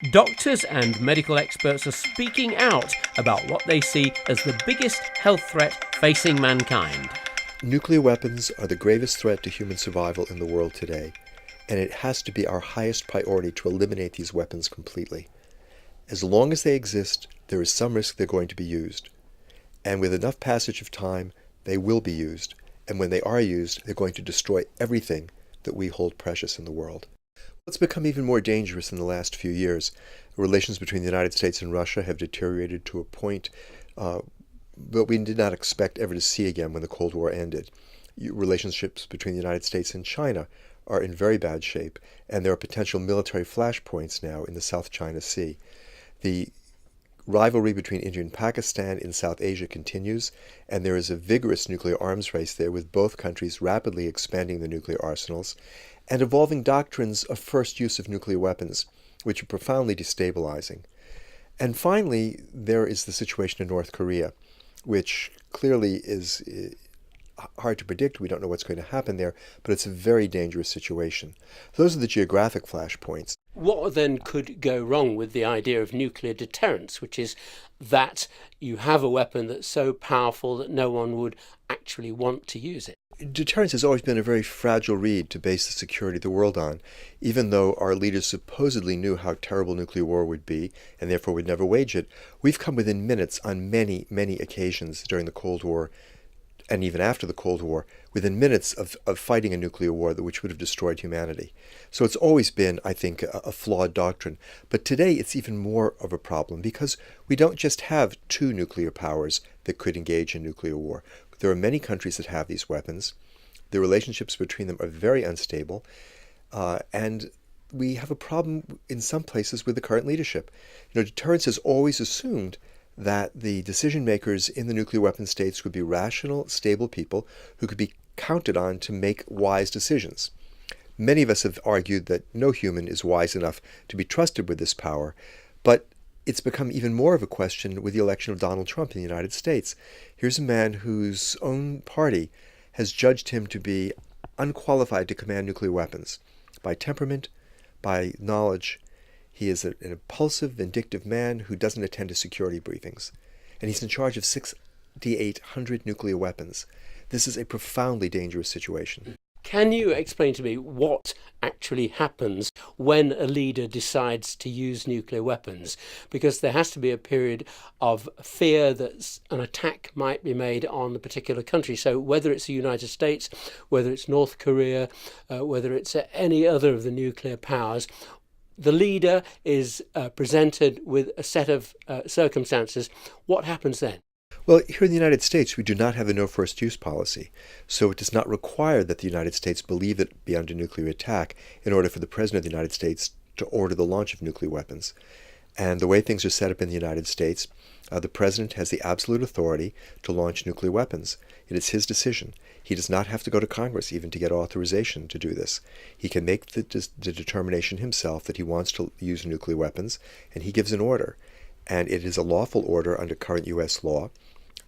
Doctors and medical experts are speaking out about what they see as the biggest health threat facing mankind. Nuclear weapons are the gravest threat to human survival in the world today, and it has to be our highest priority to eliminate these weapons completely. As long as they exist, there is some risk they're going to be used. And with enough passage of time, they will be used. And when they are used, they're going to destroy everything that we hold precious in the world. What's become even more dangerous in the last few years, relations between the United States and Russia have deteriorated to a point that we did not expect ever to see again when the Cold War ended. Relationships between the United States and China are in very bad shape, and there are potential military flashpoints now in the South China Sea. The rivalry between India and Pakistan in South Asia continues, and there is a vigorous nuclear arms race there, with both countries rapidly expanding their nuclear arsenals and evolving doctrines of first use of nuclear weapons, which are profoundly destabilizing. And finally, there is the situation in North Korea, which clearly is hard to predict. We don't know what's going to happen there, but it's a very dangerous situation. Those are the geographic flashpoints. What then could go wrong with the idea of nuclear deterrence, which is that you have a weapon that's so powerful that no one would actually want to use it? Deterrence has always been a very fragile reed to base the security of the world on, even though our leaders supposedly knew how terrible nuclear war would be and therefore would never wage it. We've come within minutes on many, many occasions during the Cold War and even after the Cold War, within minutes of fighting a nuclear war which would have destroyed humanity. So it's always been, I think, a flawed doctrine. But today it's even more of a problem because we don't just have two nuclear powers that could engage in nuclear war. There are many countries that have these weapons. The relationships between them are very unstable. And we have a problem in some places with the current leadership. Deterrence has always assumed that the decision makers in the nuclear weapon states would be rational, stable people who could be counted on to make wise decisions. Many of us have argued that no human is wise enough to be trusted with this power, but it's become even more of a question with the election of Donald Trump in the United States. Here's a man whose own party has judged him to be unqualified to command nuclear weapons by temperament, by knowledge. He is an impulsive, vindictive man who doesn't attend to security briefings. And he's in charge of 6,800 nuclear weapons. This is a profoundly dangerous situation. Can you explain to me what actually happens when a leader decides to use nuclear weapons? Because there has to be a period of fear that an attack might be made on the particular country. So whether it's the United States, whether it's North Korea, whether it's any other of the nuclear powers, the leader is presented with a set of circumstances. What happens then? Well, here in the United States, we do not have a no first use policy, so it does not require that the United States believe it be under nuclear attack in order for the President of the United States to order the launch of nuclear weapons. And the way things are set up in the United States, the President has the absolute authority to launch nuclear weapons. It is his decision. He does not have to go to Congress even to get authorization to do this. He can make the determination himself that he wants to use nuclear weapons, and he gives an order. And it is a lawful order under current U.S. law,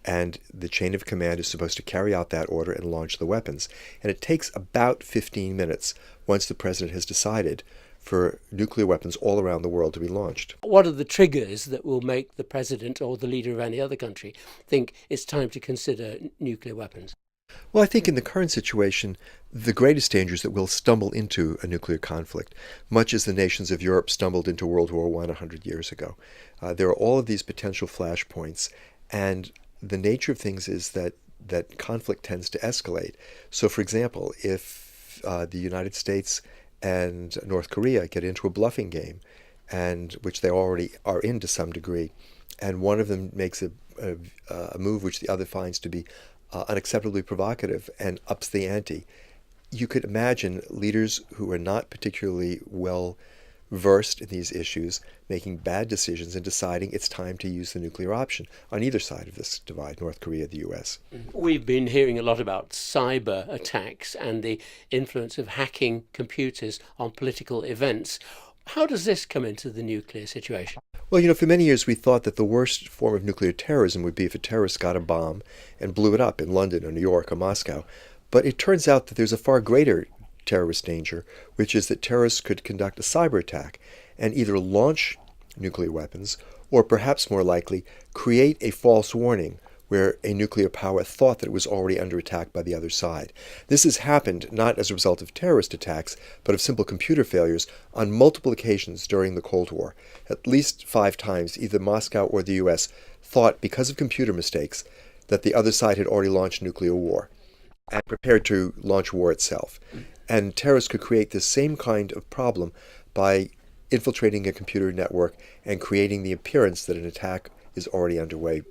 and the chain of command is supposed to carry out that order and launch the weapons. And it takes about 15 minutes once the President has decided for nuclear weapons all around the world to be launched. What are the triggers that will make the president or the leader of any other country think it's time to consider nuclear weapons? Well, I think in the current situation, the greatest danger is that we'll stumble into a nuclear conflict, much as the nations of Europe stumbled into World War I 100 years ago. There are all of these potential flashpoints, and the nature of things is that conflict tends to escalate. So, for example, if the United States and North Korea get into a bluffing game, and which they already are in to some degree, and one of them makes a move which the other finds to be unacceptably provocative and ups the ante, you could imagine leaders who are not particularly well versed in these issues making bad decisions and deciding it's time to use the nuclear option on either side of this divide, North Korea, the US. We've been hearing a lot about cyber attacks and the influence of hacking computers on political events. How does this come into the nuclear situation? Well, for many years we thought that the worst form of nuclear terrorism would be if a terrorist got a bomb and blew it up in London or New York or Moscow. But it turns out that there's a far greater terrorist danger, which is that terrorists could conduct a cyber attack. and either launch nuclear weapons or, perhaps more likely, create a false warning where a nuclear power thought that it was already under attack by the other side. This has happened not as a result of terrorist attacks, but of simple computer failures on multiple occasions during the Cold War. At least 5 times, either Moscow or the US thought, because of computer mistakes, that the other side had already launched nuclear war and prepared to launch war itself. And terrorists could create this same kind of problem by infiltrating a computer network and creating the appearance that an attack is already underway.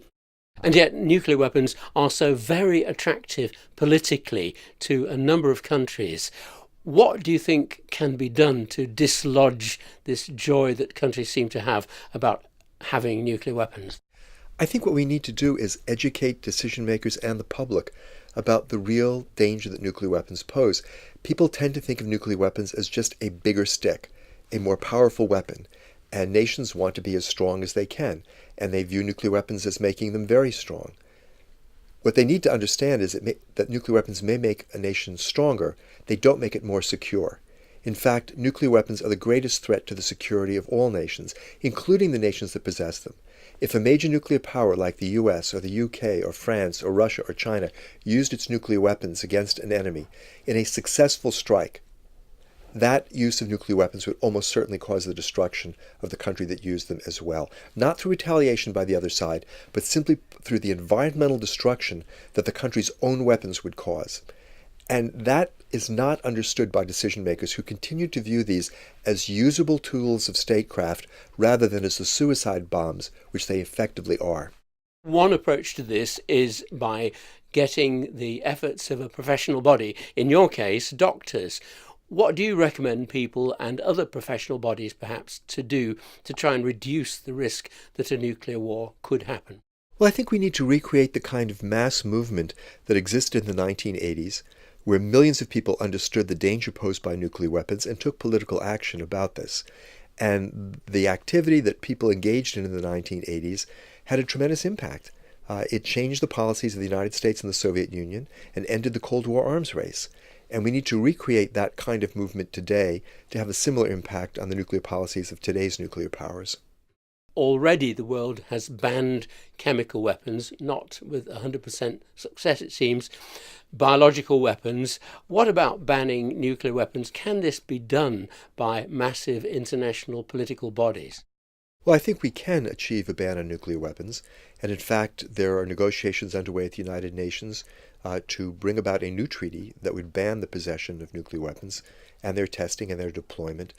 And yet nuclear weapons are so very attractive politically to a number of countries. What do you think can be done to dislodge this joy that countries seem to have about having nuclear weapons? I think what we need to do is educate decision makers and the public about the real danger that nuclear weapons pose. People tend to think of nuclear weapons as just a bigger stick, a more powerful weapon, and nations want to be as strong as they can, and they view nuclear weapons as making them very strong. What they need to understand is that nuclear weapons may make a nation stronger. They don't make it more secure. In fact, nuclear weapons are the greatest threat to the security of all nations, including the nations that possess them. If a major nuclear power like the US or the UK or France or Russia or China used its nuclear weapons against an enemy in a successful strike, that use of nuclear weapons would almost certainly cause the destruction of the country that used them as well. Not through retaliation by the other side, but simply through the environmental destruction that the country's own weapons would cause. And that is not understood by decision makers who continue to view these as usable tools of statecraft rather than as the suicide bombs which they effectively are. One approach to this is by getting the efforts of a professional body, in your case, doctors. What do you recommend people and other professional bodies perhaps to do to try and reduce the risk that a nuclear war could happen? Well, I think we need to recreate the kind of mass movement that existed in the 1980s, where millions of people understood the danger posed by nuclear weapons and took political action about this. And the activity that people engaged in the 1980s had a tremendous impact. It changed the policies of the United States and the Soviet Union and ended the Cold War arms race. And we need to recreate that kind of movement today to have a similar impact on the nuclear policies of today's nuclear powers. Already the world has banned chemical weapons, not with 100% success it seems, biological weapons. What about banning nuclear weapons? Can this be done by massive international political bodies? Well, I think we can achieve a ban on nuclear weapons. And in fact, there are negotiations underway at the United Nations to bring about a new treaty that would ban the possession of nuclear weapons and their testing and their deployment.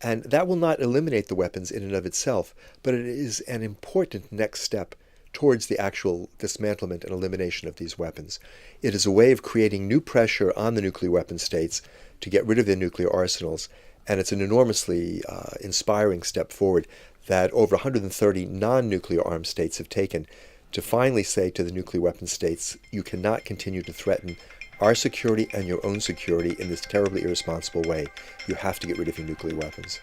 And that will not eliminate the weapons in and of itself, but it is an important next step towards the actual dismantlement and elimination of these weapons. It is a way of creating new pressure on the nuclear weapon states to get rid of their nuclear arsenals, and it's an enormously inspiring step forward that over 130 non-nuclear armed states have taken to finally say to the nuclear weapon states, you cannot continue to threaten our security and your own security in this terribly irresponsible way. You have to get rid of your nuclear weapons.